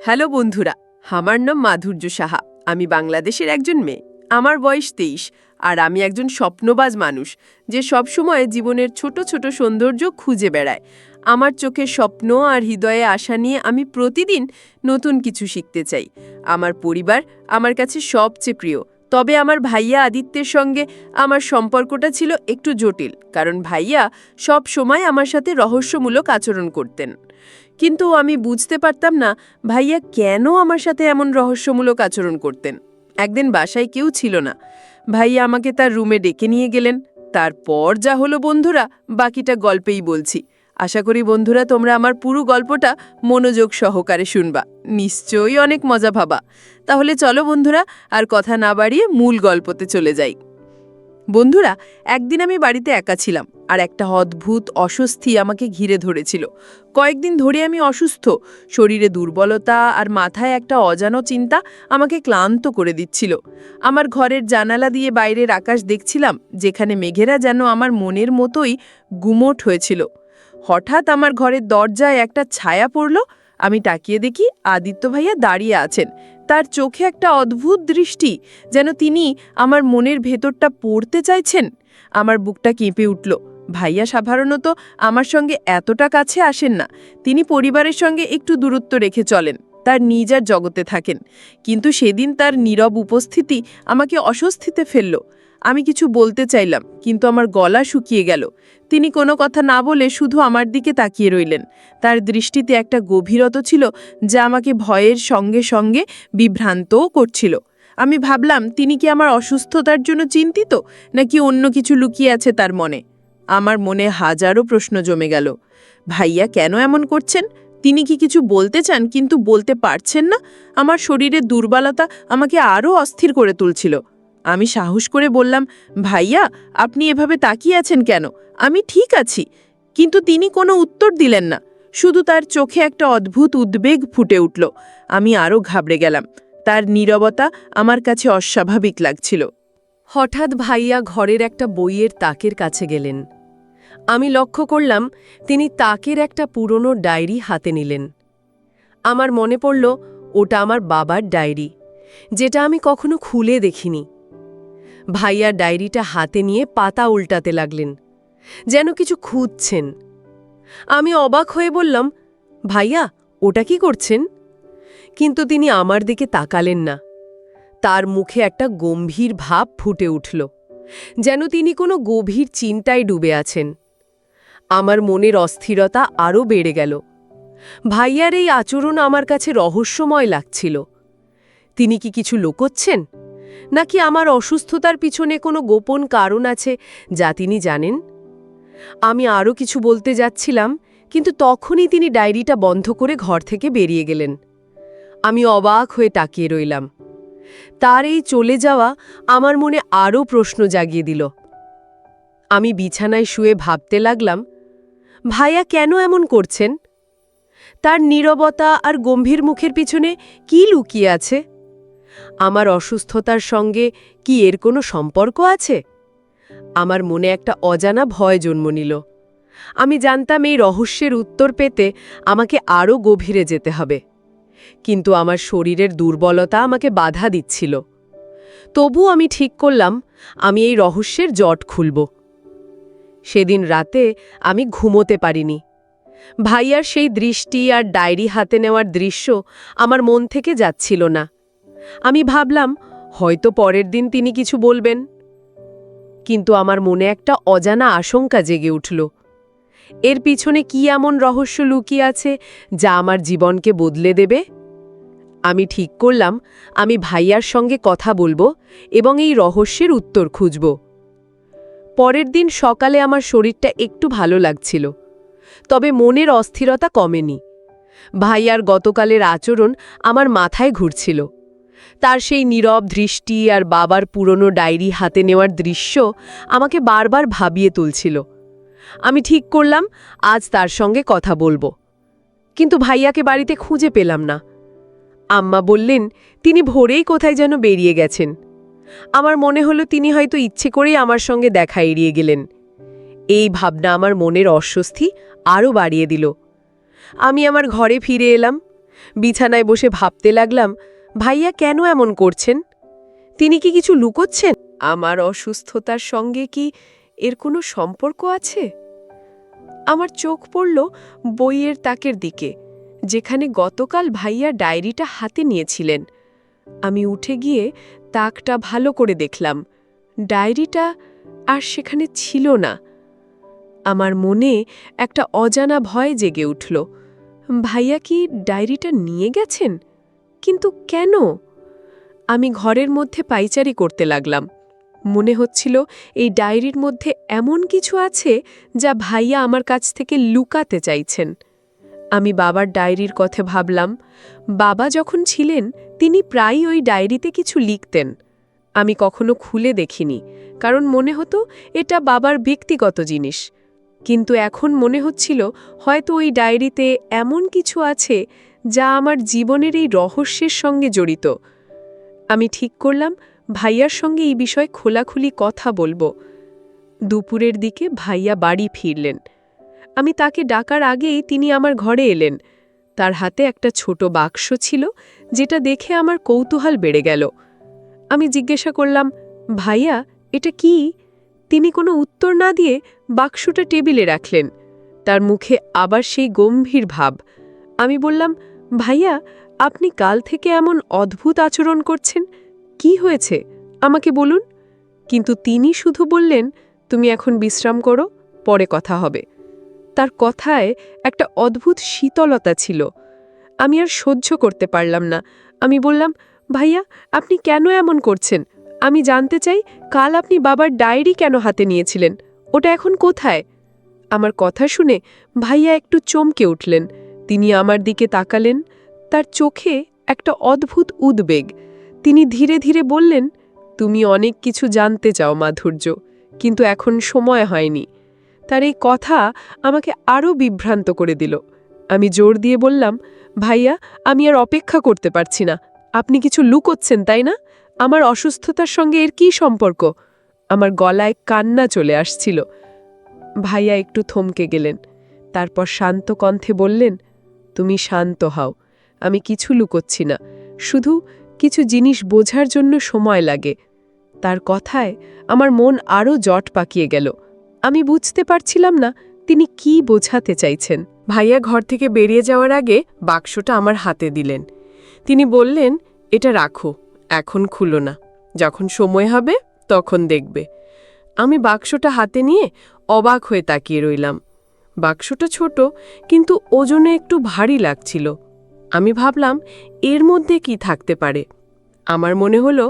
Hello বন্ধুরা, আমার নাম মাধুর্য সাহা। আমি বাংলাদেশের একজন মেয়ে। আমার বয়স 23 আর আমি একজন স্বপ্নবাজ মানুষ যে সবসময় জীবনের ছোট ছোট সৌন্দর্য খুঁজে বেড়ায়। আমার চোখে স্বপ্ন আর হৃদয়ে আশা নিয়ে আমি প্রতিদিন নতুন কিছু শিখতে চাই। আমার পরিবার আমার কাছে সবচেয়ে প্রিয়, তবে আমার ভাইয়া আদিত্যের সঙ্গে আমার সম্পর্কটা ছিল একটু জটিল, কারণ ভাইয়া সব সময় আমার সাথে রহস্যমূলক আচরণ করতেন। কিন্তু আমি বুঝতে পারতাম না ভাইয়া কেন আমার সাথে এমন রহস্যমূলক আচরণ করতেন। একদিন বাসায় কেউ ছিল না। ভাইয়া আমাকে তার রুমে ডেকে নিয়ে গেলেন। তারপর যা হলো বন্ধুরা, বাকিটা গল্পেই বলছি। আশা করি বন্ধুরা তোমরা আমার পুরো গল্পটা মনোযোগ সহকারে শুনবা। নিশ্চয়ই অনেক মজা পাবা। তাহলে চলো বন্ধুরা, আর কথা না বাড়িয়ে মূল গল্পতে চলে যাই। বন্ধুরা, একদিন আমি বাড়িতে একা ছিলাম আর একটা অদ্ভুত অস্বস্তি আমাকে ঘিরে ধরেছিল। কয়েকদিন ধরে আমি অসুস্থ, শরীরে দুর্বলতা আর মাথায় একটা অজানা চিন্তা আমাকে ক্লান্ত করে দিচ্ছিল। আমার ঘরের জানালা দিয়ে বাইরের আকাশ দেখছিলাম, যেখানে মেঘেরা যেন আমার মনের মতোই গুমোট হয়েছিল। হঠাৎ আমার ঘরের দরজায় একটা ছায়া পড়ল। আমি তাকিয়ে দেখি আদিত্য ভাইয়া দাঁড়িয়ে আছেন। তার চোখে একটা অদ্ভুত দৃষ্টি, যেন তিনি আমার মনের ভেতরটা পড়তে চাইছেন। আমার বুকটা কেঁপে উঠল। ভাইয়া সাধারণত আমার সঙ্গে এতটা কাছে আসেন না। তিনি পরিবারের সঙ্গে একটু দূরত্ব রেখে চলেন, তার নিজের জগতে থাকেন। কিন্তু সেদিন তার নীরব উপস্থিতি আমাকে অস্বস্তিতে ফেলল। আমি কিছু বলতে চাইলাম, কিন্তু আমার গলা শুকিয়ে গেল। তিনি কোনো কথা না বলে শুধু আমার দিকে তাকিয়ে রইলেন। তার দৃষ্টিতে একটা গভীরতা ছিল যা আমাকে ভয়ের সঙ্গে সঙ্গে বিভ্রান্তও করছিল। আমি ভাবলাম, তিনি কি আমার অসুস্থতার জন্য চিন্তিত, নাকি অন্য কিছু লুকিয়ে আছে তার মনে। আমার মনে হাজারো প্রশ্ন জমে গেল। ভাইয়া কেন এমন করছেন? তিনি কি কিছু বলতে চান কিন্তু বলতে পারছেন না? আমার শরীরের দুর্বলতা আমাকে আরও অস্থির করে তুলছিল। আমি সাহস করে বললাম, ভাইয়া, আপনি এভাবে তাকিয়ে আছেন কেন? আমি ঠিক আছি। কিন্তু তিনি কোনো উত্তর দিলেন না। শুধু তার চোখে একটা অদ্ভুত উদ্বেগ ফুটে উঠল। আমি আরও ঘাবড়ে গেলাম। তার নীরবতা আমার কাছে অস্বাভাবিক লাগছিল। হঠাৎ ভাইয়া ঘরের একটা বইয়ের তাকের কাছে গেলেন। আমি লক্ষ্য করলাম তিনি তাকের একটা পুরনো ডায়েরি হাতে নিলেন। আমার মনে পড়ল ওটা আমার বাবার ডায়েরি, যেটা আমি কখনো খুলে দেখিনি। ভাইয়া ডায়েরিটা হাতে নিয়ে পাতা উল্টাতে লাগলেন, যেন কিছু খুঁজছেন। আমি অবাক হয়ে বললাম, ভাইয়া, ওটা কি করছেন? কিন্তু তিনি আমার দিকে তাকালেন না। তার মুখে একটা গম্ভীর ভাব ফুটে উঠল, যেন তিনি কোনো গভীর চিন্তায় ডুবে আছেন। আমার মনের অস্থিরতা আরও বেড়ে গেল। ভাইয়ার এই আচরণ আমার কাছে রহস্যময় লাগছিল। তিনি কি কিছু লুকোচ্ছেন, নাকি আমার অসুস্থতার পিছনে কোনো গোপন কারণ আছে যা তিনি জানেন? আমি আরও কিছু বলতে যাচ্ছিলাম, কিন্তু তখনই তিনি ডায়েরিটা বন্ধ করে ঘর থেকে বেরিয়ে গেলেন। আমি অবাক হয়ে তাকিয়ে রইলাম। তার এই চলে যাওয়া আমার মনে আরও প্রশ্ন জাগিয়ে দিল। আমি বিছানায় শুয়ে ভাবতে লাগলাম, ভাইয়া কেন এমন করছেন? তার নীরবতা আর গম্ভীর মুখের পিছনে কি লুকিয়ে আছে? আমার অসুস্থতার সঙ্গে কি এর কোনো সম্পর্ক আছে? আমার মনে একটা অজানা ভয় জন্ম নিল। আমি জানতাম এই রহস্যের উত্তর পেতে আমাকে আরও গভীরে যেতে হবে, কিন্তু আমার শরীরের দুর্বলতা আমাকে বাধা দিচ্ছিল। তবু আমি ঠিক করলাম, আমি এই রহস্যের জট খুলব। সেদিন রাতে আমি ঘুমোতে পারিনি। ভাইয়ার সেই দৃষ্টি আর ডায়েরি হাতে নেওয়ার দৃশ্য আমার মন থেকে যাচ্ছিল না। আমি ভাবলাম, হয়তো পরের দিন তিনি কিছু বলবেন। কিন্তু আমার মনে একটা অজানা আশঙ্কা জেগে উঠল। এর পিছনে কি এমন রহস্য লুকিয়ে আছে যা আমার জীবনকে বদলে দেবে? আমি ঠিক করলাম, আমি ভাইয়ার সঙ্গে কথা বলবো এবং এই রহস্যের উত্তর খুঁজব। পরের দিন সকালে আমার শরীরটা একটু ভালো লাগছিল, তবে মনের অস্থিরতা কমেনি। ভাইয়ার গতকালের আচরণ আমার মাথায় ঘুরছিল। তার সেই নীরব দৃষ্টি আর বাবার পুরনো ডায়েরি হাতে নেওয়ার দৃশ্য আমাকে বারবার ভাবিয়ে তুলছিল। আমি ঠিক করলাম, আজ তার সঙ্গে কথা বলবো। কিন্তু ভাইয়াকে বাড়িতে খুঁজে পেলাম না। আম্মা বললেন তিনি ভোরেই কোথায় যেন বেরিয়ে গেছেন। আমার মনে হলো তিনি হয়তো ইচ্ছে করেই আমার সঙ্গে দেখা এড়িয়ে গেলেন। এই ভাবনা আমার মনের অস্বস্তি আরও বাড়িয়ে দিল। আমি আমার ঘরে ফিরে এলাম। বিছানায় বসে ভাবতে লাগলাম, ভাইয়া কেন এমন করছেন? তিনি কি কিছু লুকোচ্ছেন? আমার অসুস্থতার সঙ্গে কি এর কোনো সম্পর্ক আছে? আমার চোখ পড়ল বইয়ের তাকের দিকে, যেখানে গতকাল ভাইয়া ডায়েরিটা হাতে নিয়েছিলেন। আমি উঠে গিয়ে তাকটা ভালো করে দেখলাম। ডায়েরিটা আর সেখানে ছিল না। আমার মনে একটা অজানা ভয় জেগে উঠল। ভাইয়া কি ডায়েরিটা নিয়ে গেছেন? কিন্তু কেন? আমি ঘরের মধ্যে পাইচারি করতে লাগলাম। মনে হচ্ছিল এই ডায়েরির মধ্যে এমন কিছু আছে যা ভাইয়া আমার কাছ থেকে লুকাতে চাইছেন। আমি বাবার ডায়েরির কথা ভাবলাম। বাবা যখন ছিলেন তিনি প্রায়ই ওই ডায়েরিতে কিছু লিখতেন। আমি কখনো খুলে দেখিনি, কারণ মনে হতো এটা বাবার ব্যক্তিগত জিনিস। কিন্তু এখন মনে হচ্ছিল হয়তো ওই ডায়েরিতে এমন কিছু আছে যা আমার জীবনের এই রহস্যের সঙ্গে জড়িত। আমি ঠিক করলাম ভাইয়ার সঙ্গে এই বিষয়ে খোলাখুলি কথা বলবো। দুপুরের দিকে ভাইয়া বাড়ি ফিরলেন। আমি তাকে ডাকার আগেই তিনি আমার ঘরে এলেন। তার হাতে একটা ছোট বাক্স ছিল, যেটা দেখে আমার কৌতূহল বেড়ে গেল। আমি জিজ্ঞাসা করলাম, ভাইয়া এটা কি? তিনি কোনো উত্তর না দিয়ে বাক্সটা টেবিলে রাখলেন। তার মুখে আবার সেই গম্ভীর ভাব। আমি বললাম, ভাইয়া আপনি কাল থেকে এমন অদ্ভুত আচরণ করছেন, কি হয়েছে আমাকে বলুন। কিন্তু তিনি শুধু বললেন, তুমি এখন বিশ্রাম করো, পরে কথা হবে। তার কথায় একটা অদ্ভুত শীতলতা ছিল। আমি আর সহ্য করতে পারলাম না। আমি বললাম, ভাইয়া আপনি কেন এমন করছেন? আমি জানতে চাই, কাল আপনি বাবার ডায়েরি কেন হাতে নিয়েছিলেন? ওটা এখন কোথায়? আমার কথা শুনে ভাইয়া একটু চমকে উঠলেন। তিনি আমার দিকে তাকালেন। তার চোখে একটা অদ্ভুত উদ্বেগ। তিনি ধীরে ধীরে বললেন, তুমি অনেক কিছু জানতে চাও মাধুর্য, কিন্তু এখন সময় হয়নি। তার এই কথা আমাকে আরও বিভ্রান্ত করে দিল। আমি জোর দিয়ে বললাম, ভাইয়া আমি আর অপেক্ষা করতে পারছি না। আপনি কিছু লুকোচ্ছেন, তাই না? আমার অসুস্থতার সঙ্গে এর কী সম্পর্ক? আমার গলায় কান্না চলে আসছিল। ভাইয়া একটু থমকে গেলেন। তারপর শান্ত কণ্ঠে বললেন, তুমি শান্ত হও। আমি কিছু লুকোচ্ছি না, শুধু কিছু জিনিস বোঝার জন্য সময় লাগে। তার কথায় আমার মন আরও জট পাকিয়ে গেল। আমি বুঝতে পারছিলাম না তিনি কি বোঝাতে চাইছেন। ভাইয়া ঘর থেকে বেরিয়ে যাওয়ার আগে বাক্সটা আমার হাতে দিলেন। তিনি বললেন, এটা রাখো, এখন খুলো না, যখন সময় হবে তখন দেখবে। আমি বাক্সটা হাতে নিয়ে অবাক হয়ে তাকিয়ে রইলাম। বাক্সটা ছোট, কিন্তু ওজনে একটু ভারী লাগছিল। আমি ভাবলাম এর মধ্যে কি থাকতে পারে। আমার মনে হলো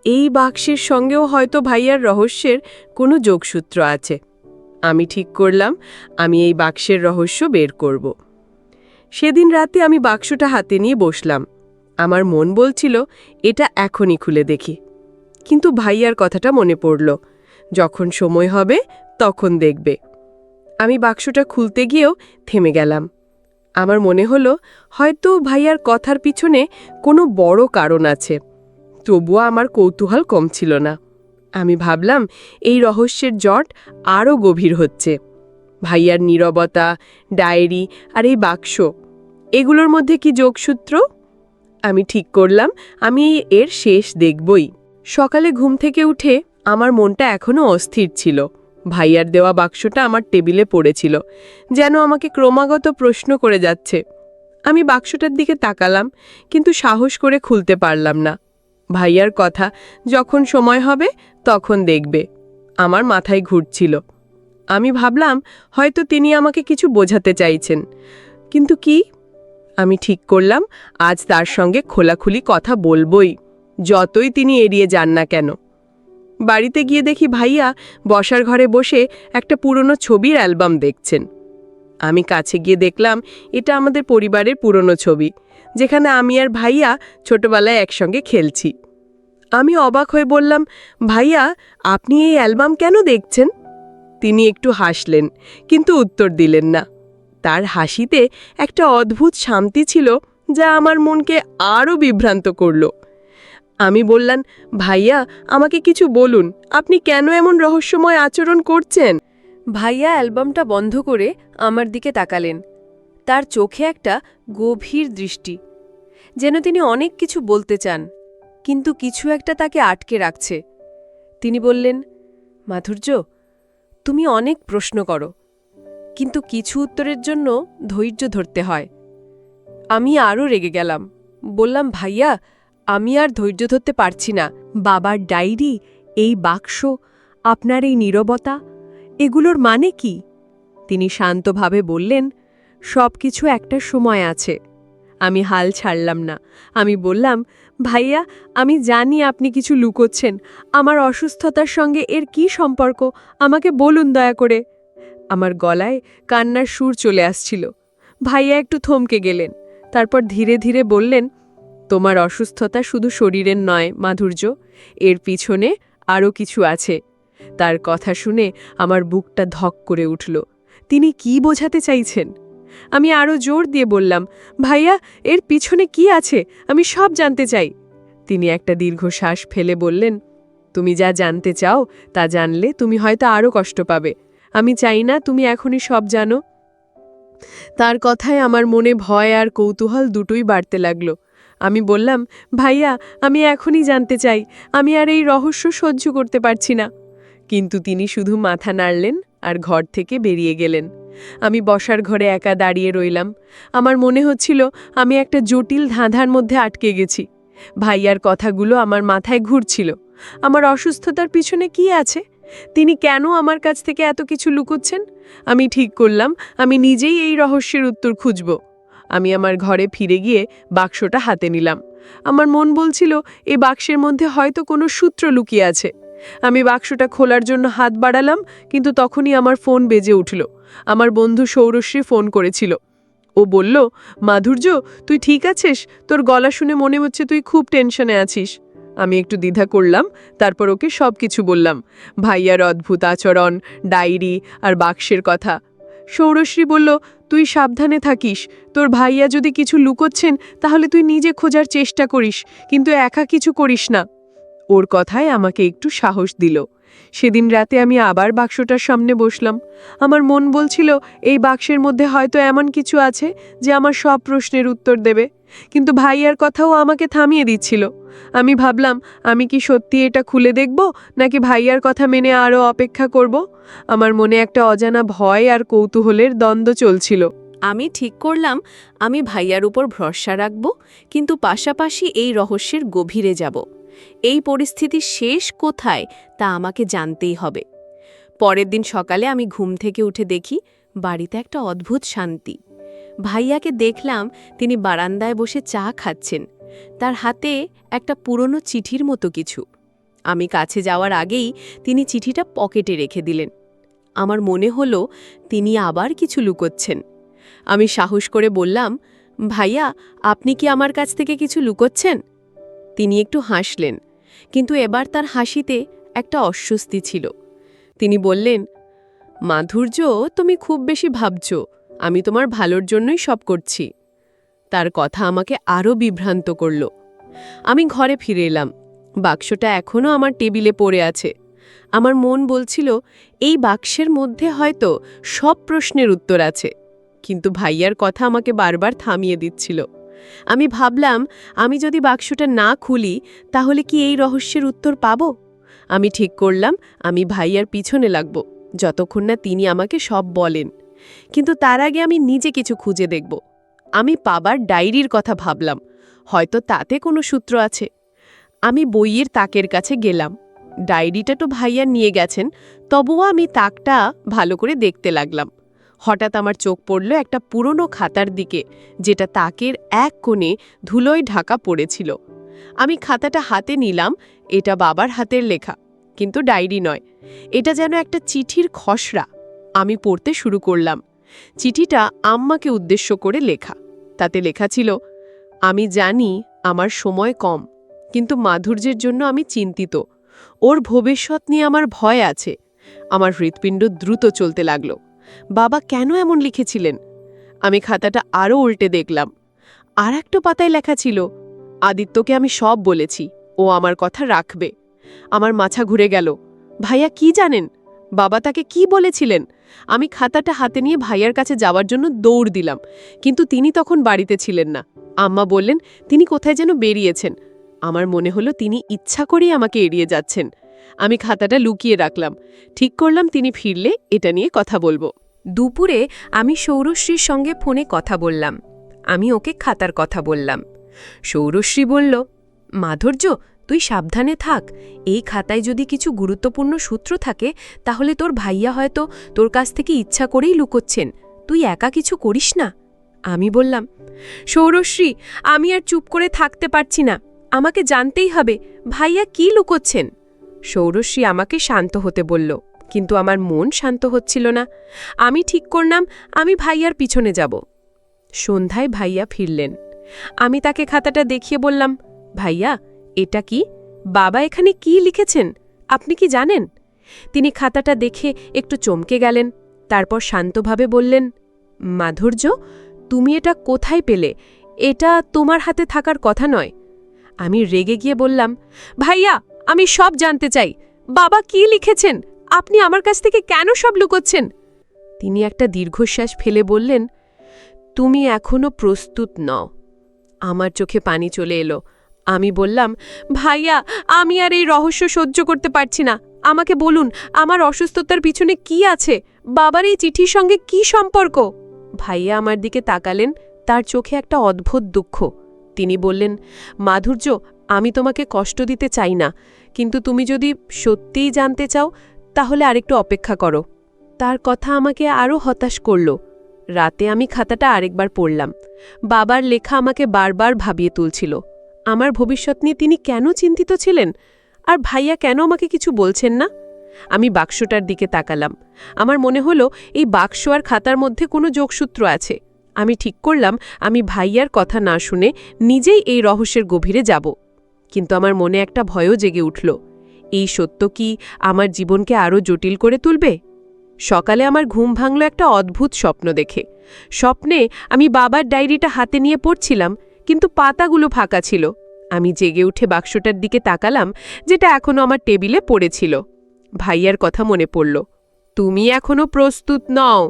এই বাক্সের সঙ্গেও হয়তো ভাইয়ার রহস্যের কোনো যোগসূত্র আছে। আমি ঠিক করলাম আমি এই বাক্সের রহস্য বের করব। সেদিন রাতে আমি বাক্সটা হাতে নিয়ে বসলাম। আমার মন বলছিল এটা এখনই খুলে দেখি, কিন্তু ভাইয়ার কথাটা মনে পড়ল, যখন সময় হবে তখন দেখবে। আমি বাক্সটা খুলতে গিয়েও থেমে গেলাম। আমার মনে হলো হয়তো ভাইয়ার কথার পিছনে কোনো বড় কারণ আছে। তবুও আমার কৌতূহল কম ছিল না। আমি ভাবলাম এই রহস্যের জট আরও গভীর হচ্ছে। ভাইয়ার নীরবতা, ডায়েরি আর এই বাক্স, এগুলোর মধ্যে কি যোগসূত্র? আমি ঠিক করলাম আমি এর শেষ দেখবই। সকালে ঘুম থেকে উঠে আমার মনটা এখনও অস্থির ছিল। ভাইয়ার দেওয়া বাক্সটা আমার টেবিলে পড়েছিল, যেন আমাকে ক্রমাগত প্রশ্ন করে যাচ্ছে। আমি বাক্সটার দিকে তাকালাম, কিন্তু সাহস করে খুলতে পারলাম না। ভাইয়ার কথা, যখন সময় হবে তখন দেখবে, আমার মাথায় ঘুরছিল। আমি ভাবলাম হয়তো তিনি আমাকে কিছু বোঝাতে চাইছেন, কিন্তু কি? আমি ঠিক করলাম আজ তার সঙ্গে খোলাখুলি কথা বলবই, যতই তিনি এড়িয়ে যান না কেন। বাড়িতে গিয়ে দেখি ভাইয়া বসার ঘরে বসে একটা পুরনো ছবির অ্যালবাম দেখছেন। আমি কাছে গিয়ে দেখলাম এটা আমাদের পরিবারের পুরনো ছবি, যেখানে আমি আর ভাইয়া ছোটবেলায় একসঙ্গে খেলছি। আমি অবাক হয়ে বললাম, ভাইয়া আপনি এই অ্যালবাম কেন দেখছেন? তিনি একটু হাসলেন, কিন্তু উত্তর দিলেন না। তার হাসিতে একটা অদ্ভুত শান্তি ছিল, যা আমার মনকে আরও বিভ্রান্ত করল। আমি বললাম, ভাইয়া আমাকে কিছু বলুন, আপনি কেন এমন রহস্যময় আচরণ করছেন? ভাইয়া অ্যালবামটা বন্ধ করে আমার দিকে তাকালেন। তার চোখে একটা গভীর দৃষ্টি, যেন তিনি অনেক কিছু বলতে চান, কিন্তু কিছু একটা তাকে আটকে রাখছে। তিনি বললেন, মাধুর্য, তুমি অনেক প্রশ্ন করো, কিন্তু কিছু উত্তরের জন্য ধৈর্য ধরতে হয়। আমি আরও রেগে গেলাম। বললাম, ভাইয়া, আমি আর ধৈর্য ধরতে পারছি না। বাবার ডায়েরি, এই বাক্স, আপনার এই নীরবতা, এগুলোর মানে কি? তিনি শান্তভাবে বললেন, সব কিছু একটা সময় আছে। আমি হাল ছাড়লাম না। আমি বললাম, ভাইয়া, আমি জানি আপনি কিছু লুকোচ্ছেন। আমার অসুস্থতার সঙ্গে এর কি সম্পর্ক? আমাকে বলুন দয়া করে। আমার গলায় কান্নার সুর চলে আসছিল। ভাইয়া একটু থমকে গেলেন। তারপর ধীরে ধীরে বললেন, তোমার অসুস্থতা শুধু শরীরের নয় মাধুর্য, এর পিছনে আরও কিছু আছে। তার কথা শুনে আমার বুকটা ধক করে উঠল। তিনি কি বোঝাতে চাইছেন? আমি আরও জোর দিয়ে বললাম, ভাইয়া, এর পিছনে কি আছে? আমি সব জানতে চাই। তিনি একটা দীর্ঘশ্বাস ফেলে বললেন, তুমি যা জানতে চাও তা জানলে তুমি হয়তো আরও কষ্ট পাবে। আমি চাই না তুমি এখনই সব জানো। তার কথায় আমার মনে ভয় আর কৌতূহল দুটোই বাড়তে লাগল। আমি বললাম, ভাইয়া, আমি এখনই জানতে চাই। আমি আর এই রহস্য সহ্য করতে পারছি না। কিন্তু তিনি শুধু মাথা নাড়লেন আর ঘর থেকে বেরিয়ে গেলেন। আমি বসার ঘরে একা দাঁড়িয়ে রইলাম। আমার মনে হচ্ছিল আমি একটা জটিল ধাঁধার মধ্যে আটকে গেছি। ভাইয়ার কথাগুলো আমার মাথায় ঘুরছিল। আমার অসুস্থতার পিছনে কি আছে? তিনি কেন আমার কাছ থেকে এত কিছু লুকোচ্ছেন? আমি ঠিক করলাম আমি নিজেই এই রহস্যের উত্তর খুঁজব। আমি আমার ঘরে ফিরে গিয়ে বাক্সটা হাতে নিলাম। আমার মন বলছিল এই বাক্সের মধ্যে হয়তো কোনো সূত্র লুকিয়ে আছে। আমি বাক্সটা খোলার জন্য হাত বাড়ালাম, কিন্তু তখনই আমার ফোন বেজে উঠল। আমার বন্ধু সৌরশ্রী ফোন করেছিল। ও বলল, মাধুর্য, তুই ঠিক আছিস? তোর গলা শুনে মনে হচ্ছে তুই খুব টেনশনে আছিস। আমি একটু দ্বিধা করলাম, তারপর ওকে সব কিছু বললাম। ভাইয়ার অদ্ভুত আচরণ, ডায়েরি আর বাক্সের কথা। সৌরশ্রী বলল, তুই সাবধানে থাকিস। তোর ভাইয়া যদি কিছু লুকোচ্ছেন তাহলে তুই নিজে খোঁজার চেষ্টা করিস, কিন্তু একা কিছু করিস না। ওর কথায় আমাকে একটু সাহস দিল। সেদিন রাতে আমি আবার বাক্সটার সামনে বসলাম। আমার মন বলছিল এই বাক্সের মধ্যে হয়তো এমন কিছু আছে যে আমার সব প্রশ্নের উত্তর দেবে, কিন্তু ভাইয়ার কথাও আমাকে থামিয়ে দিচ্ছিল। আমি ভাবলাম, আমি কি সত্যি এটা খুলে দেখব, নাকি ভাইয়ার কথা মেনে আরও অপেক্ষা করব? আমার মনে একটা অজানা ভয় আর কৌতূহলের দ্বন্দ্ব চলছিল। আমি ঠিক করলাম আমি ভাইয়ার উপর ভরসা রাখব, কিন্তু পাশাপাশি এই রহস্যের গভীরে যাব। এই পরিস্থিতির শেষ কোথায় তা আমাকে জানতেই হবে। পরের দিন সকালে আমি ঘুম থেকে উঠে দেখি বাড়িতে একটা অদ্ভুত শান্তি। ভাইয়াকে দেখলাম তিনি বারান্দায় বসে চা খাচ্ছেন। তার হাতে একটা পুরনো চিঠির মতো কিছু। আমি কাছে যাওয়ার আগেই তিনি চিঠিটা পকেটে রেখে দিলেন। আমার মনে হলো তিনি আবার কিছু লুকোচ্ছেন। আমি সাহস করে বললাম, ভাইয়া, আপনি কি আমার কাছ থেকে কিছু লুকোচ্ছেন? তিনি একটু হাসলেন, কিন্তু এবার তার হাসিতে একটা অস্বস্তি ছিল। তিনি বললেন, মাধুর্য, তুমি খুব বেশি ভাবছ। আমি তোমার ভালোর জন্যই সব করছি। তার কথা আমাকে আরও বিভ্রান্ত করল। আমি ঘরে ফিরে এলাম। বাক্সটা এখনও আমার টেবিলে পড়ে আছে। আমার মন বলছিল এই বাক্সের মধ্যে হয়তো সব প্রশ্নের উত্তর আছে, কিন্তু ভাইয়ার কথা আমাকে বারবার থামিয়ে দিচ্ছিল। আমি ভাবলাম, আমি যদি বাক্সটা না খুলি তাহলে কি এই রহস্যের উত্তর পাব? আমি ঠিক করলাম আমি ভাইয়ার পিছনে লাগব, যতক্ষণ না তিনি আমাকে সব বলেন। কিন্তু তার আগে আমি নিজে কিছু খুঁজে দেখব। আমি বাবার ডায়েরির কথা ভাবলাম, হয়তো তাতে কোনো সূত্র আছে। আমি বইয়ের তাকের কাছে গেলাম। ডায়েরিটা তো ভাইয়া নিয়ে গেছেন, তবুও আমি তাকটা ভালো করে দেখতে লাগলাম। হঠাৎ আমার চোখ পড়ল একটা পুরনো খাতার দিকে, যেটা তাকের এক কোণে ধুলোয় ঢাকা পড়েছিল। আমি খাতাটা হাতে নিলাম। এটা বাবার হাতের লেখা, কিন্তু ডায়েরি নয়। এটা যেন একটা চিঠির খসড়া। আমি পড়তে শুরু করলাম। চিঠিটা আম্মাকে উদ্দেশ্য করে লেখা। তাতে লেখা ছিল, আমি জানি আমার সময় কম, কিন্তু মাধুর্যের জন্য আমি চিন্তিত। ওর ভবিষ্যৎ নিয়ে আমার ভয় আছে। আমার হৃৎপিণ্ড দ্রুত চলতে লাগল। বাবা কেন এমন লিখেছিলেন? আমি খাতাটা আরও উল্টে দেখলাম। আর একটা পাতায় লেখা ছিল, আদিত্যকে আমি সব বলেছি, ও আমার কথা রাখবে। আমার মাথা ঘুরে গেল। ভাইয়া কি জানেন? বাবা তাকে কি বলেছিলেন? আমি খাতাটা হাতে নিয়ে ভাইয়ার কাছে যাওয়ার জন্য দৌড় দিলাম, কিন্তু তিনি তখন বাড়িতে ছিলেন না। আম্মা বললেন তিনি কোথায় যেন বেরিয়েছেন। আমার মনে হলো তিনি ইচ্ছা করেই আমাকে এড়িয়ে যাচ্ছেন। আমি খাতাটা লুকিয়ে রাখলাম, ঠিক করলাম তিনি ফিরলে এটা নিয়ে কথা বলবো। দুপুরে আমি সৌরশ্রীর সঙ্গে ফোনে কথা বললাম। আমি ওকে খাতার কথা বললাম। সৌরশ্রী বলল, মাধুর্য, তুই সাবধানে থাক। এই খাতায় যদি কিছু গুরুত্বপূর্ণ সূত্র থাকে তাহলে তোর ভাইয়া হয়তো তোর কাছ থেকে ইচ্ছা করেই লুকোচ্ছেন। তুই একা কিছু করিস না। আমি বললাম, সৌরশ্রী, আমি আর চুপ করে থাকতে পারছি না। আমাকে জানতেই হবে ভাইয়া কি লুকোচ্ছেন। সৌরশ্রী আমাকে শান্ত হতে বলল, কিন্তু আমার মন শান্ত হচ্ছিল না। আমি ঠিক করলাম আমি ভাইয়ার পিছনে যাব। সন্ধ্যায় ভাইয়া ফিরলেন। আমি তাকে খাতাটা দেখিয়ে বললাম, ভাইয়া, এটা কি? বাবা এখানে কি লিখেছেন আপনি কি জানেন? তিনি খাতাটা দেখে একটু চমকে গেলেন। তারপর শান্তভাবে বললেন, মাধুর্য, তুমি এটা কোথায় পেলে? এটা তোমার হাতে থাকার কথা নয়। আমি রেগে গিয়ে বললাম, ভাইয়া, আমি সব জানতে চাই। বাবা কি লিখেছেন? আপনি আমার কাছ থেকে কেন সব লুকোচ্ছেন? তিনি একটা দীর্ঘশ্বাস ফেলে বললেন, তুমি এখনো প্রস্তুত নও। আমার চোখে পানি চলে এলো। আমি বললাম, ভাইয়া, আমি আর এই রহস্য সহ্য করতে পারছি না। আমাকে বলুন, আমার অসুস্থতার পিছনে কি আছে? বাবার এই চিঠির সঙ্গে কি সম্পর্ক? ভাইয়া আমার দিকে তাকালেন, তার চোখে একটা অদ্ভুত দুঃখ। তিনি বললেন, মাধুর্য, আমি তোমাকে কষ্ট দিতে চাই না, কিন্তু তুমি যদি সত্যিই জানতে চাও তাহলে আরেকটু অপেক্ষা করো। তার কথা আমাকে আরও হতাশ করল। রাতে আমি খাতাটা আরেকবার পড়লাম। বাবার লেখা আমাকে বারবার ভাবিয়ে তুলছিল। আমার ভবিষ্যৎ নিয়ে তিনি কেন চিন্তিত ছিলেন? আর ভাইয়া কেন আমাকে কিছু বলছেন না? আমি বাক্সটার দিকে তাকালাম। আমার মনে হলো এই বাক্স আর খাতার মধ্যে কোনো যোগসূত্র আছে। আমি ঠিক করলাম আমি ভাইয়ার কথা না শুনে নিজেই এই রহস্যের গভীরে যাব। কিন্তু আমার মনে একটা ভয়ও জেগে উঠল। এই সত্য কি আমার জীবনকে আরও জটিল করে তুলবে? সকালে আমার ঘুম ভাঙল একটা অদ্ভুত স্বপ্ন দেখে। স্বপ্নে আমি বাবার ডায়েরিটা হাতে নিয়ে পড়ছিলাম, কিন্তু পাতাগুলো ফাঁকা ছিল। আমি জেগে উঠে বাক্সটার দিকে তাকালাম, যেটা এখনো আমার টেবিলে পড়েছিল। ভাইয়ার কথা মনে পড়ল। তুমি এখনো প্রস্তুত নও।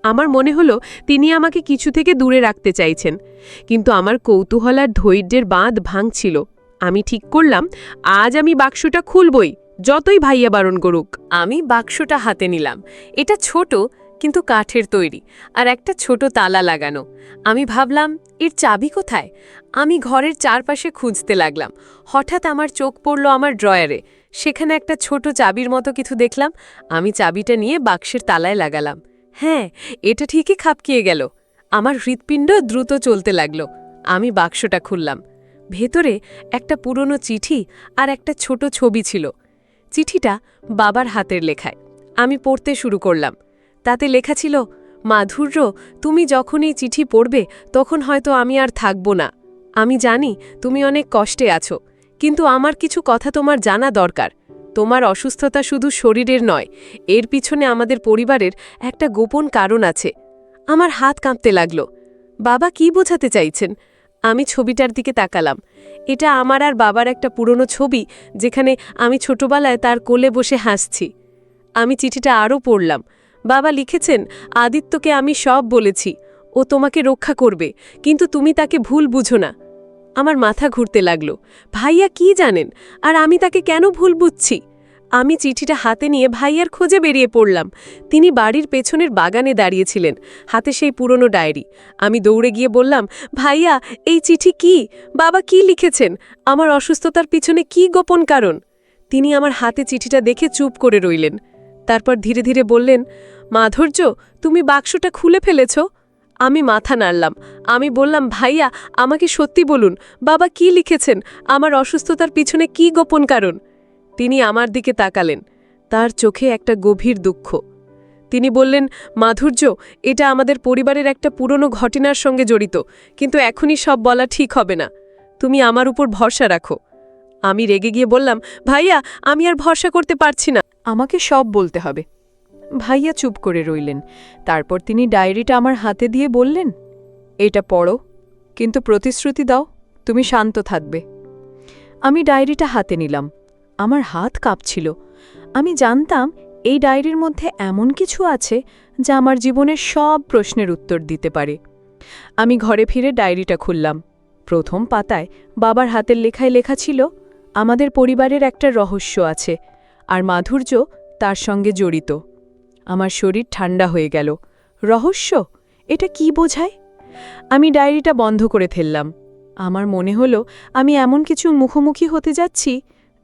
আমার মনে হলো তিনি আমাকে কিছু থেকে দূরে রাখতে চাইছেন, কিন্তু আমার কৌতূহল আর ধৈর্যের বাঁধ ভাঙছিল। আমি ঠিক করলাম আজ আমি বাক্সটা খুলবই, যতই ভাইয়া বারণ করুক। আমি বাক্সটা হাতে নিলাম। এটা ছোট, কিন্তু কাঠের তৈরি, আর একটা ছোট তালা লাগানো। আমি ভাবলাম, এর চাবি কোথায়? আমি ঘরের চারপাশে খুঁজতে লাগলাম। হঠাৎ আমার চোখ পড়ল আমার ড্রয়ারে। সেখানে একটা ছোট চাবির মতো কিছু দেখলাম। আমি চাবিটা নিয়ে বাক্সের তালায় লাগালাম। হ্যাঁ, এটা ঠিকই খাপকিয়ে গেল। আমার হৃৎপিণ্ড দ্রুত চলতে লাগল। আমি বাক্সটা খুললাম। ভেতরে একটা পুরনো চিঠি আর একটা ছোট ছবি ছিল। চিঠিটা বাবার হাতের লেখায়। আমি পড়তে শুরু করলাম। তাতে লেখা ছিল, মাধুর্য, তুমি যখন এই চিঠি পড়বে তখন হয়তো আমি আর থাকব না। আমি জানি তুমি অনেক কষ্টে আছো, কিন্তু আমার কিছু কথা তোমার জানা দরকার। তোমার অসুস্থতা শুধু শরীরের নয়, এর পিছনে আমাদের পরিবারের একটা গোপন কারণ আছে। আমার হাত কাঁপতে লাগল। বাবা কি বোঝাতে চাইছেন? আমি ছবিটার দিকে তাকালাম। এটা আমার আর বাবার একটা পুরনো ছবি, যেখানে আমি ছোটবেলায় তার কোলে বসে হাসছি। আমি চিঠিটা আরও পড়লাম। বাবা লিখেছেন, আদিত্যকে আমি সব বলেছি, ও তোমাকে রক্ষা করবে, কিন্তু তুমি তাকে ভুল বুঝো না। আমার মাথা ঘুরতে লাগল। ভাইয়া কি জানেন, আর আমি তাকে কেন ভুল বুঝছি? আমি চিঠিটা হাতে নিয়ে ভাইয়ার খোঁজে বেরিয়ে পড়লাম। তিনি বাড়ির পেছনের বাগানে দাঁড়িয়েছিলেন, হাতে সেই পুরনো ডায়েরি। আমি দৌড়ে গিয়ে বললাম, ভাইয়া, এই চিঠি কি? বাবা কি লিখেছেন? আমার অসুস্থতার পিছনে কি গোপন কারণ? তিনি আমার হাতে চিঠিটা দেখে চুপ করে রইলেন। তারপর ধীরে ধীরে বললেন, মাধুর্য, তুমি বাক্সটা খুলে ফেলেছ? আমি মাথা নাড়লাম। আমি বললাম, ভাইয়া, আমাকে সত্যি বলুন, বাবা কি লিখেছেন? আমার অসুস্থতার পিছনে কি গোপন কারণ? তিনি আমার দিকে তাকালেন। তার চোখে একটা গভীর দুঃখ। তিনি বললেন, মাধুর্য, এটা আমাদের পরিবারের একটা পুরনো ঘটনার সঙ্গে জড়িত, কিন্তু এখনই সব বলা ঠিক হবে না। তুমি আমার উপর ভরসা রাখো। আমি রেগে গিয়ে বললাম, ভাইয়া, আমি আর ভরসা করতে পারছি না, আমাকে সব বলতে হবে। ভাইয়া চুপ করে রইলেন। তারপর তিনি ডায়েরিটা আমার হাতে দিয়ে বললেন, এটা পড়ো, কিন্তু প্রতিশ্রুতি দাও তুমি শান্ত থাকবে। আমি ডায়েরিটা হাতে নিলাম। আমার হাত কাঁপছিল। আমি জানতাম এই ডায়েরির মধ্যে এমন কিছু আছে যা আমার জীবনের সব প্রশ্নের উত্তর দিতে পারে। আমি ঘরে ফিরে ডায়েরিটা খুললাম। প্রথম পাতায় বাবার হাতের লেখায় লেখা ছিল, আমাদের পরিবারের একটা রহস্য আছে, আর মাধুর্য তার সঙ্গে জড়িত। আমার শরীর ঠান্ডা হয়ে গেল। রহস্য? এটা কি বোঝায়? আমি ডায়েরিটা বন্ধ করে ফেললাম। আমার মনে হলো আমি এমন কিছু মুখোমুখি হতে যাচ্ছি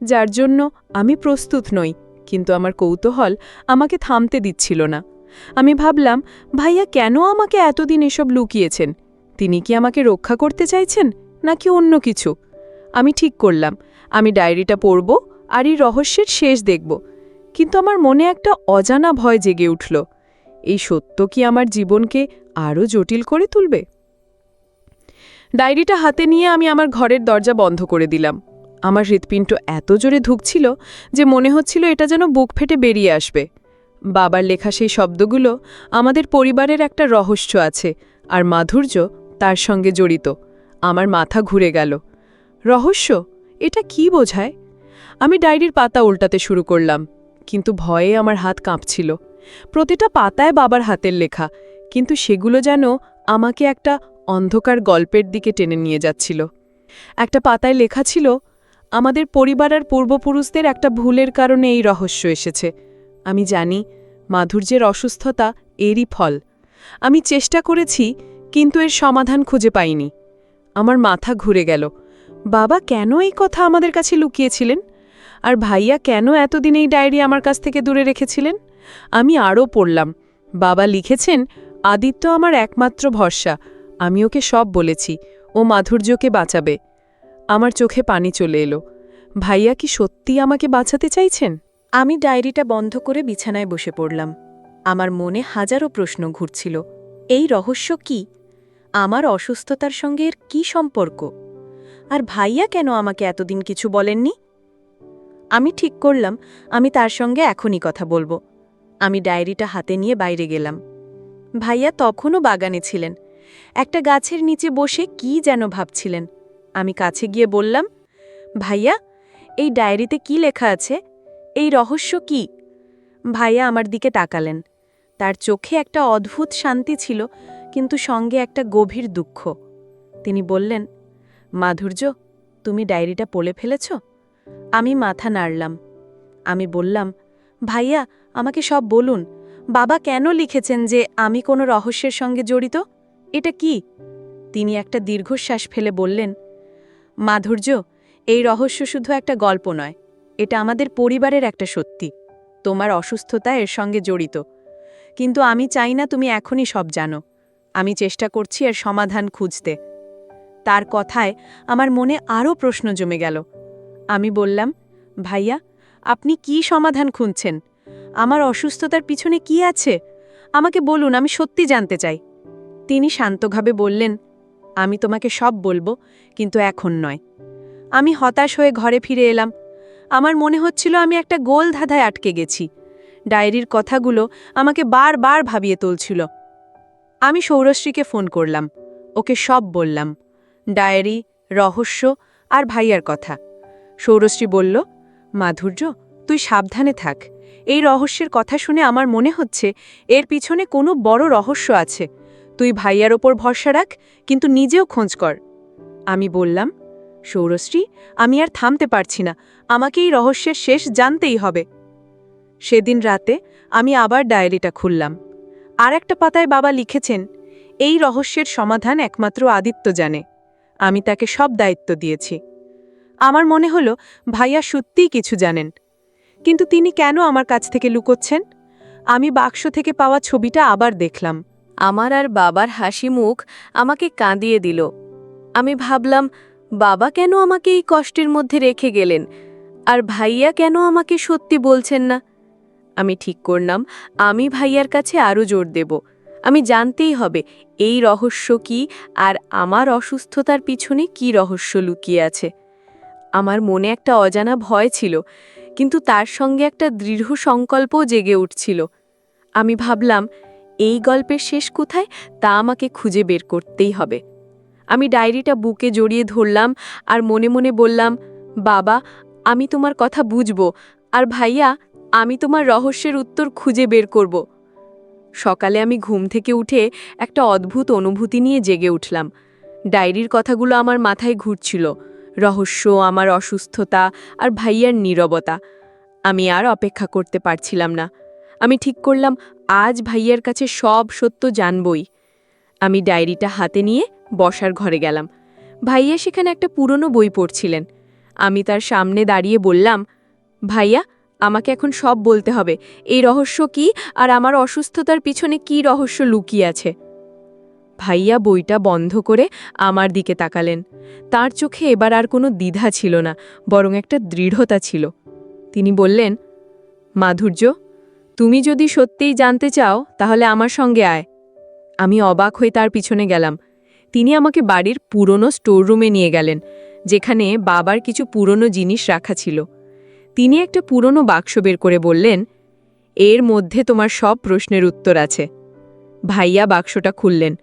যার জন্য আমি প্রস্তুত নই, কিন্তু আমার কৌতূহল আমাকে থামতে দিচ্ছিল না। আমি ভাবলাম, ভাইয়া কেন আমাকে এতদিন এসব লুকিয়েছেন? তিনি কি আমাকে রক্ষা করতে চাইছেন নাকি অন্য কিছু? আমি ঠিক করলাম আমি ডায়েরিটা পড়ব আর এই রহস্যের শেষ দেখব। কিন্তু আমার মনে একটা অজানা ভয় জেগে উঠল। এই সত্য কি আমার জীবনকে আরও জটিল করে তুলবে? ডায়েরিটা হাতে নিয়ে আমি আমার ঘরের দরজা বন্ধ করে দিলাম। আমার হৃৎপিণ্ড এত জোরে ধুকছিল যে মনে হচ্ছিল এটা যেন বুক ফেটে বেরিয়ে আসবে। বাবার লেখা সেই শব্দগুলো, আমাদের পরিবারের একটা রহস্য আছে আর মাধুর্য তার সঙ্গে জড়িত। আমার মাথা ঘুরে গেল। রহস্য? এটা কি বোঝায়? আমি ডায়েরির পাতা উল্টাতে শুরু করলাম, কিন্তু ভয়ে আমার হাত কাঁপছিল। প্রতিটা পাতায় বাবার হাতের লেখা, কিন্তু সেগুলো যেন আমাকে একটা অন্ধকার গল্পের দিকে টেনে নিয়ে যাচ্ছিল। একটা পাতায় লেখা ছিল, আমাদের পরিবার আর পূর্বপুরুষদের একটা ভুলের কারণে এই রহস্য এসেছে। আমি জানি মাধুর্যের অসুস্থতা এরই ফল। আমি চেষ্টা করেছি, কিন্তু এর সমাধান খুঁজে পাইনি। আমার মাথা ঘুরে গেল। বাবা কেন এই কথা আমাদের কাছে লুকিয়েছিলেন? আর ভাইয়া কেন এতদিন এই ডায়েরি আমার কাছ থেকে দূরে রেখেছিলেন? আমি আরও পড়লাম। বাবা লিখেছেন, আদিত্য আমার একমাত্র ভরসা। আমি ওকে সব বলেছি, ও মাধুর্যকে বাঁচাবে। আমার চোখে পানি চলে এলো। ভাইয়া কি সত্যি আমাকে বাঁচাতে চাইছেন? আমি ডায়েরিটা বন্ধ করে বিছানায় বসে পড়লাম। আমার মনে হাজারো প্রশ্ন ঘুরছিল। এই রহস্য কি? আমার অসুস্থতার সঙ্গে এর কী সম্পর্ক? আর ভাইয়া কেন আমাকে এতদিন কিছু বলেননি? আমি ঠিক করলাম আমি তার সঙ্গে এখনই কথা বলবো। আমি ডায়েরিটা হাতে নিয়ে বাইরে গেলাম। ভাইয়া তখনও বাগানে ছিলেন। একটা গাছের নিচে বসে কি যেন ভাবছিলেন। আমি কাছে গিয়ে বললাম, ভাইয়া, এই ডায়েরিতে কি লেখা আছে? এই রহস্য কি? ভাইয়া আমার দিকে তাকালেন। তার চোখে একটা অদ্ভুত শান্তি ছিল, কিন্তু সঙ্গে একটা গভীর দুঃখ। তিনি বললেন, মাধুর্য, তুমি ডায়েরিটা পড়ে ফেলেছ? আমি মাথা নাড়লাম। আমি বললাম, ভাইয়া, আমাকে সব বলুন। বাবা কেন লিখেছেন যে আমি কোনো রহস্যের সঙ্গে জড়িত? এটা কি? তিনি একটা দীর্ঘশ্বাস ফেলে বললেন, মাধুর্য, এই রহস্য শুধু একটা গল্প নয়, এটা আমাদের পরিবারের একটা সত্যি। তোমার অসুস্থতা এর সঙ্গে জড়িত, কিন্তু আমি চাই না তুমি এখনই সব জানো। আমি চেষ্টা করছি এর সমাধান খুঁজতে। তার কথায় আমার মনে আরও প্রশ্ন জমে গেল। আমি বললাম, ভাইয়া, আপনি কি সমাধান খুঁজছেন? আমার অসুস্থতার পিছনে কি আছে? আমাকে বলুন, আমি সত্যি জানতে চাই। তিনি শান্তভাবে বললেন, আমি তোমাকে সব বলবো, কিন্তু এখন নয়। আমি হতাশ হয়ে ঘরে ফিরে এলাম। আমার মনে হচ্ছিল আমি একটা গোল ধাঁধায় আটকে গেছি। ডায়েরির কথাগুলো আমাকে বারবার ভাবিয়ে তুলছিল। আমি সৌরশ্রীকে ফোন করলাম। ওকে সব বললাম, ডায়েরি, রহস্য আর ভাইয়ার কথা। সৌরশ্রী বলল, মাধুর্য, তুই সাবধানে থাক। এই রহস্যের কথা শুনে আমার মনে হচ্ছে এর পিছনে কোনো বড় রহস্য আছে। তুই ভাইয়ার ওপর ভরসা রাখ, কিন্তু নিজেও খোঁজ কর। আমি বললাম, সৌরশ্রী, আমি আর থামতে পারছি না, আমাকে এই রহস্যের শেষ জানতেই হবে। সেদিন রাতে আমি আবার ডায়েরিটা খুললাম। আর একটা পাতায় বাবা লিখেছেন, এই রহস্যের সমাধান একমাত্র আদিত্য জানে। আমি তাকে সব দায়িত্ব দিয়েছি। আমার মনে হলো ভাইয়া সত্যিই কিছু জানেন, কিন্তু তিনি কেন আমার কাছ থেকে লুকোচ্ছেন? আমি বাক্স থেকে পাওয়া ছবিটা আবার দেখলাম। আমার আর বাবার হাসি মুখ আমাকে কাঁদিয়ে দিল। আমি ভাবলাম, বাবা কেন আমাকে এই কষ্টের মধ্যে রেখে গেলেন, আর ভাইয়া কেন আমাকে সত্যি বলছেন না? আমি ঠিক করলাম আমি ভাইয়ার কাছে আরও জোর দেব। আমি জানতেই হবে এই রহস্য কি, আর আমার অসুস্থতার পিছনে কি রহস্য লুকিয়ে আছে। আমার মনে একটা অজানা ভয় ছিল, কিন্তু তার সঙ্গে একটা দৃঢ় সংকল্পও জেগে উঠছিল। আমি ভাবলাম, এই গল্পের শেষ কোথায় তা আমাকে খুঁজে বের করতেই হবে। আমি ডায়েরিটা বুকে জড়িয়ে ধরলাম আর মনে মনে বললাম, বাবা, আমি তোমার কথা বুঝব, আর ভাইয়া, আমি তোমার রহস্যের উত্তর খুঁজে বের করব। সকালে আমি ঘুম থেকে উঠে একটা অদ্ভুত অনুভূতি নিয়ে জেগে উঠলাম। ডায়েরির কথাগুলো আমার মাথায় ঘুরছিল, রহস্য, আমার অসুস্থতা আর ভাইয়ার নীরবতা। আমি আর অপেক্ষা করতে পারছিলাম না। আমি ঠিক করলাম আজ ভাইয়ার কাছে সব সত্য জানবই। আমি ডায়েরিটা হাতে নিয়ে বসার ঘরে গেলাম। ভাইয়া সেখানে একটা পুরনো বই পড়ছিলেন। আমি তার সামনে দাঁড়িয়ে বললাম, ভাইয়া, আমাকে এখন সব বলতে হবে। এই রহস্য কি, আর আমার অসুস্থতার পিছনে কি রহস্য লুকিয়ে আছে? ভাইয়া বইটা বন্ধ করে আমার দিকে তাকালেন। তার চোখে এবার আর কোনো দ্বিধা ছিল না, বরং একটা দৃঢ়তা ছিল। তিনি বললেন, মাধুর্য, তুমি যদি সত্যিই জানতে চাও তাহলে আমার সঙ্গে আয়। আমি অবাক হয়ে তার পিছনে গেলাম। তিনি আমাকে বাড়ির পুরনো স্টোররুমে নিয়ে গেলেন, যেখানে বাবার কিছু পুরনো জিনিস রাখা ছিল। তিনি একটা পুরনো বাক্স বের করে বললেন, এর মধ্যে তোমার সব প্রশ্নের উত্তর আছে। ভাইয়া বাক্সটা খুললেন।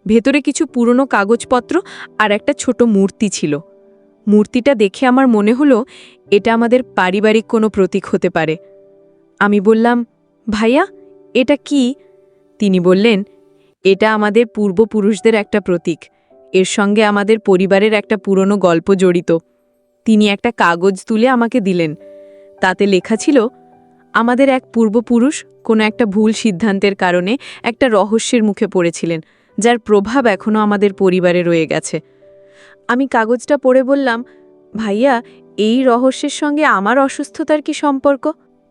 ভেতরে কিছু পুরনো কাগজপত্র আর একটা ছোট মূর্তি ছিল। মূর্তিটা দেখে আমার মনে হলো এটা আমাদের পারিবারিক কোনো প্রতীক হতে পারে। আমি বললাম, ভাইয়া, এটা কি? তিনি বললেন, এটা আমাদের পূর্বপুরুষদের একটা প্রতীক। এর সঙ্গে আমাদের পরিবারের একটা পুরনো গল্প জড়িত। তিনি একটা কাগজ তুলে আমাকে দিলেন। তাতে লেখা ছিল, আমাদের এক পূর্বপুরুষ কোনো একটা ভুল সিদ্ধান্তের কারণে একটা রহস্যের মুখে পড়েছিলেন, যার প্রভাব এখনও আমাদের পরিবারে রয়ে গেছে। আমি কাগজটা পড়ে বললাম, ভাইয়া, এই রহস্যের সঙ্গে আমার অসুস্থতার কি সম্পর্ক?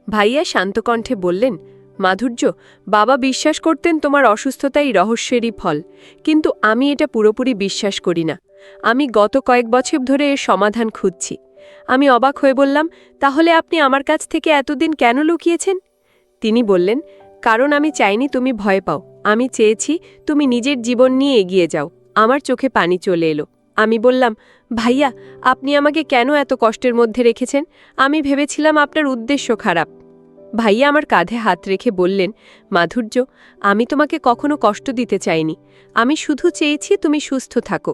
ভাইয়া শান্ত কণ্ঠে বললেন, মাধুর্য, বাবা বিশ্বাস করতেন তোমার অসুস্থতাই রহস্যেরই ফল, কিন্তু আমি এটা পুরোপুরি বিশ্বাস করি না। আমি গত কয়েক বছর ধরে এর সমাধান খুঁজছি। আমি অবাক হয়ে বললাম, তাহলে আপনি আমার কাছ থেকে এতদিন কেন লুকিয়েছেন? তিনি বললেন, কারণ আমি চাইনি তুমি ভয় পাও। আমি চেয়েছি তুমি নিজের জীবন নিয়ে এগিয়ে যাও। আমার চোখে পানি চলে এলো। আমি বললাম, ভাইয়া, আপনি আমাকে কেন এত কষ্টের মধ্যে রেখেছেন? আমি ভেবেছিলাম আপনার উদ্দেশ্য খারাপ। ভাইয়া আমার কাঁধে হাত রেখে বললেন, মাধুর্য, আমি তোমাকে কখনো কষ্ট দিতে চাইনি। আমি শুধু চেয়েছি তুমি সুস্থ থাকো।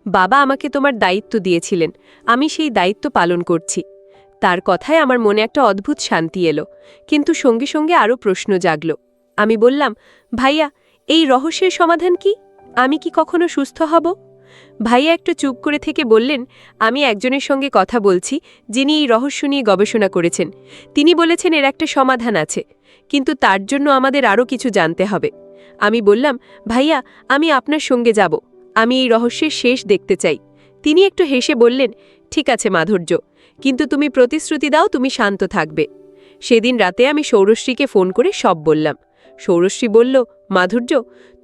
বাবা আমাকে তোমার দায়িত্ব দিয়েছিলেন, আমি সেই দায়িত্ব পালন করছি। তার কথায় আমার মনে একটা অদ্ভুত শান্তি এলো, কিন্তু সঙ্গে সঙ্গে আরও প্রশ্ন জাগল। আমি বললাম, ভাইয়া, এই রহস্যের সমাধান কি? আমি কি কখনো সুস্থ হব? ভাইয়া একটু চুপ করে থেকে বললেন, আমি একজনের সঙ্গে কথা বলছি যিনি এই রহস্য নিয়ে গবেষণা করেছেন। তিনি বলেছেন এর একটা সমাধান আছে, কিন্তু তার জন্য আমাদের আরও কিছু জানতে হবে। আমি বললাম, ভাইয়া, আমি আপনার সঙ্গে যাব। আমি এই রহস্যের শেষ দেখতে চাই। তিনি একটু হেসে বললেন, ঠিক আছে মাধুর্য, কিন্তু তুমি প্রতিশ্রুতি দাও তুমি শান্ত থাকবে। সেদিন রাতে আমি সৌরশ্রীকে ফোন করে সব বললাম। সৌরশ্রী বলল, মাধুর্য,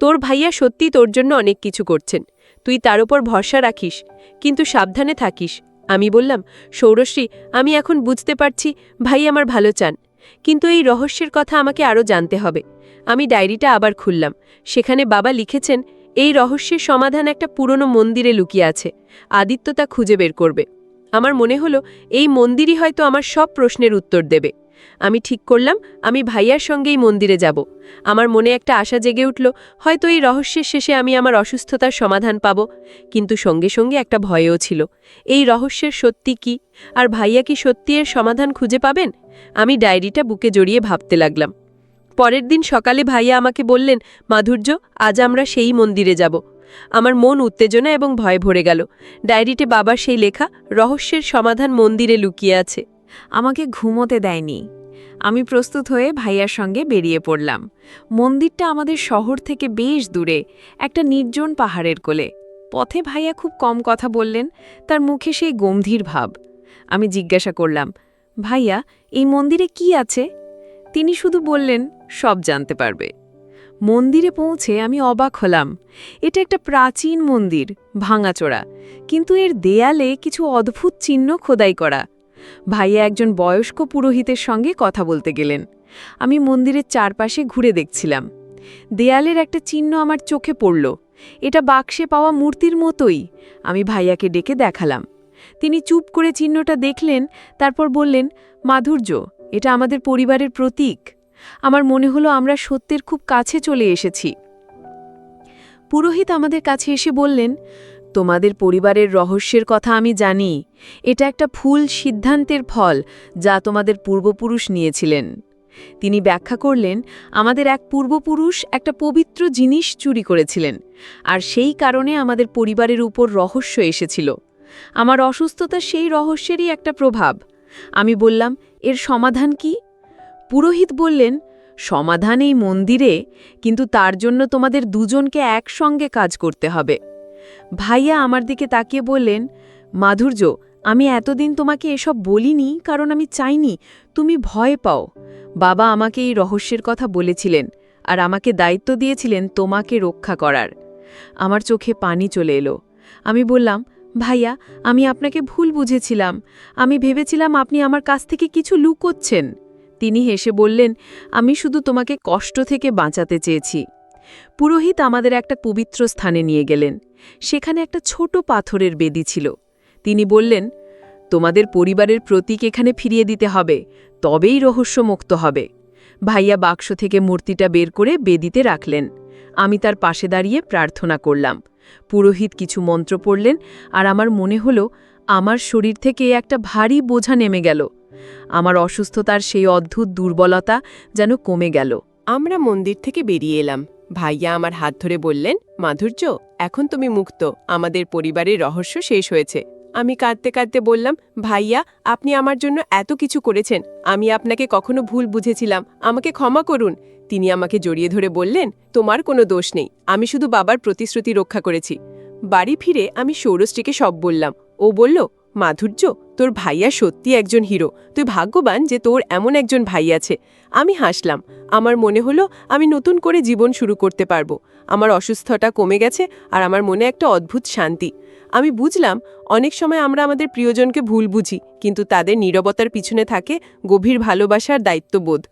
তোর ভাইয়া সত্যি তোর জন্য অনেক কিছু করছেন। তুই তার উপর ভরসা রাখিস, কিন্তু সাবধানে থাকিস। আমি বললাম, সৌরশ্রী, আমি এখন বুঝতে পারছি ভাই আমার ভালো চান, কিন্তু এই রহস্যের কথা আমাকে আরও জানতে হবে। আমি ডায়েরিটা আবার খুললাম। সেখানে বাবা লিখেছেন, এই রহস্যের সমাধান একটা পুরনো মন্দিরে লুকিয়ে আছে। আদিত্য তা খুঁজে বের করবে। আমার মনে হলো এই মন্দিরই হয়তো আমার সব প্রশ্নের উত্তর দেবে। আমি ঠিক করলাম আমি ভাইয়ার সঙ্গেই মন্দিরে যাব। আমার মনে একটা আশা জেগে উঠল, হয়তো এই রহস্যের শেষে আমি আমার অসুস্থতার সমাধান পাব। কিন্তু সঙ্গে সঙ্গে একটা ভয়ও ছিল, এই রহস্যের সত্যি কি, আর ভাইয়া কি সত্যি এর সমাধান খুঁজে পাবেন? আমি ডায়েরিটা বুকে জড়িয়ে ভাবতে লাগলাম। পরের দিন সকালে ভাইয়া আমাকে বললেন, মাধুর্য, আজ আমরা সেই মন্দিরে যাব। আমার মন উত্তেজনা এবং ভয়ে ভরে গেল। ডায়েরিতে বাবার সেই লেখা, রহস্যের সমাধান মন্দিরে লুকিয়ে আছে। আমাকে ঘুমোতে দেয়নি। আমি প্রস্তুত হয়ে ভাইয়ার সঙ্গে বেরিয়ে পড়লাম। মন্দিরটা আমাদের শহর থেকে বেশ দূরে, একটা নির্জন পাহাড়ের কোলে। পথে ভাইয়া খুব কম কথা বললেন, তার মুখে সেই গম্ভীর ভাব। আমি জিজ্ঞাসা করলাম, ভাইয়া, এই মন্দিরে কি আছে? তিনি শুধু বললেন, সব জানতে পারবে। মন্দিরে পৌঁছে আমি অবাক হলাম। এটা একটা প্রাচীন মন্দির, ভাঙাচোরা, কিন্তু এর দেয়ালে কিছু অদ্ভুত চিহ্ন খোদাই করা। ভাইয়া একজন বয়স্ক পুরোহিতের সঙ্গে কথা বলতে গেলেন। আমি মন্দিরের চারপাশে ঘুরে দেখছিলাম। দেয়ালের একটা চিহ্ন আমার চোখে পড়ল। এটা বাক্সে পাওয়া মূর্তির মতোই। আমি ভাইয়াকে ডেকে দেখালাম। তিনি চুপ করে চিহ্নটা দেখলেন, তারপর বললেন, মাধুর্য, এটা আমাদের পরিবারের প্রতীক। আমার মনে হলো আমরা সত্যের খুব কাছে চলে এসেছি। পুরোহিত আমাদের কাছে এসে বললেন, তোমাদের পরিবারের রহস্যের কথা আমি জানি। এটা একটা ভুল সিদ্ধান্তের ফল যা তোমাদের পূর্বপুরুষ নিয়েছিলেন। তিনি ব্যাখ্যা করলেন, আমাদের এক পূর্বপুরুষ একটা পবিত্র জিনিস চুরি করেছিলেন, আর সেই কারণে আমাদের পরিবারের উপর রহস্য এসেছিল। আমার অসুস্থতা সেই রহস্যেরই একটা প্রভাব। আমি বললাম, এর সমাধান কি? পুরোহিত বললেন, সমাধান এই মন্দিরে, কিন্তু তার জন্য তোমাদের দুজনকে একসঙ্গে কাজ করতে হবে। ভাইয়া আমার দিকে তাকিয়ে বললেন, মাধুর্য, আমি এতদিন তোমাকে এসব বলিনি কারণ আমি চাইনি তুমি ভয় পাও। বাবা আমাকে এই রহস্যের কথা বলেছিলেন, আর আমাকে দায়িত্ব দিয়েছিলেন তোমাকে রক্ষা করার। আমার চোখে পানি চলে এলো। আমি বললাম, ভাইয়া, আমি আপনাকে ভুল বুঝেছিলাম। আমি ভেবেছিলাম আপনি আমার কাছ থেকে কিছু লুকোচ্ছেন। তিনি হেসে বললেন, আমি শুধু তোমাকে কষ্ট থেকে বাঁচাতে চেয়েছি। পুরোহিত আমাদের একটা পবিত্র স্থানে নিয়ে গেলেন। সেখানে একটা ছোট পাথরের বেদি ছিল। তিনি বললেন, তোমাদের পরিবারের প্রতীক এখানে ফিরিয়ে দিতে হবে, তবেই রহস্যমুক্ত হবে। ভাইয়া বাক্স থেকে মূর্তিটা বের করে বেদিতে রাখলেন। আমি তার পাশে দাঁড়িয়ে প্রার্থনা করলাম। পুরোহিত কিছু মন্ত্র পড়লেন, আর আমার মনে হলো আমার শরীর থেকে একটা ভারী বোঝা নেমে গেল। আমার অসুস্থতার সেই অদ্ভুত দুর্বলতা যেন কমে গেল। আমরা মন্দির থেকে বেরিয়ে এলাম। ভাইয়া আমার হাত ধরে বললেন, মাধুর্য, এখন তুমি মুক্ত, আমাদের পরিবারের রহস্য শেষ হয়েছে। আমি কাঁদতে কাঁদতে বললাম, ভাইয়া, আপনি আমার জন্য এত কিছু করেছেন, আমি আপনাকে কখনো ভুল বুঝেছিলাম, আমাকে ক্ষমা করুন। তিনি আমাকে জড়িয়ে ধরে বললেন, তোমার কোনো দোষ নেই, আমি শুধু বাবার প্রতিশ্রুতি রক্ষা করেছি। বাড়ি ফিরে আমি সৌরশ্রীকে সব বললাম। ও বলল, মাধুর্য, তোর ভাইয়া সত্যি একজন হিরো, তুই ভাগ্যবান যে তোর এমন একজন ভাই আছে। আমি হাসলাম। আমার মনে হলো আমি নতুন করে জীবন শুরু করতে পারবো। আমার অসুস্থতা কমে গেছে, আর আমার মনে একটা অদ্ভুত শান্তি। আমি বুঝলাম, অনেক সময় আমরা আমাদের প্রিয়জনকে ভুল বুঝি, কিন্তু তাদের নীরবতার পিছনে থাকে গভীর ভালোবাসার দায়িত্ববোধ।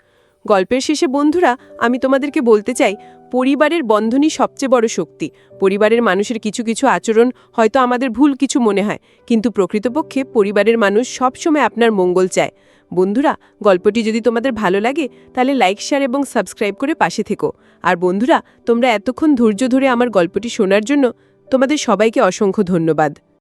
গল্পের শেষে বন্ধুরা, আমি তোমাদেরকে বলতে চাই, পরিবারের বন্ধনই সবচেয়ে বড় শক্তি। পরিবারের মানুষের কিছু কিছু আচরণ হয়তো আমাদের ভুল কিছু মনে হয়, কিন্তু প্রকৃতপক্ষে পরিবারের মানুষ সবসময় আপনার মঙ্গল চায়। বন্ধুরা, গল্পটি যদি তোমাদের ভালো লাগে তাহলে লাইক, শেয়ার এবং সাবস্ক্রাইব করে পাশে থেকো। আর বন্ধুরা, তোমরা এতক্ষণ ধৈর্য ধরে আমার গল্পটি শোনার জন্য তোমাদের সবাইকে অসংখ্য ধন্যবাদ।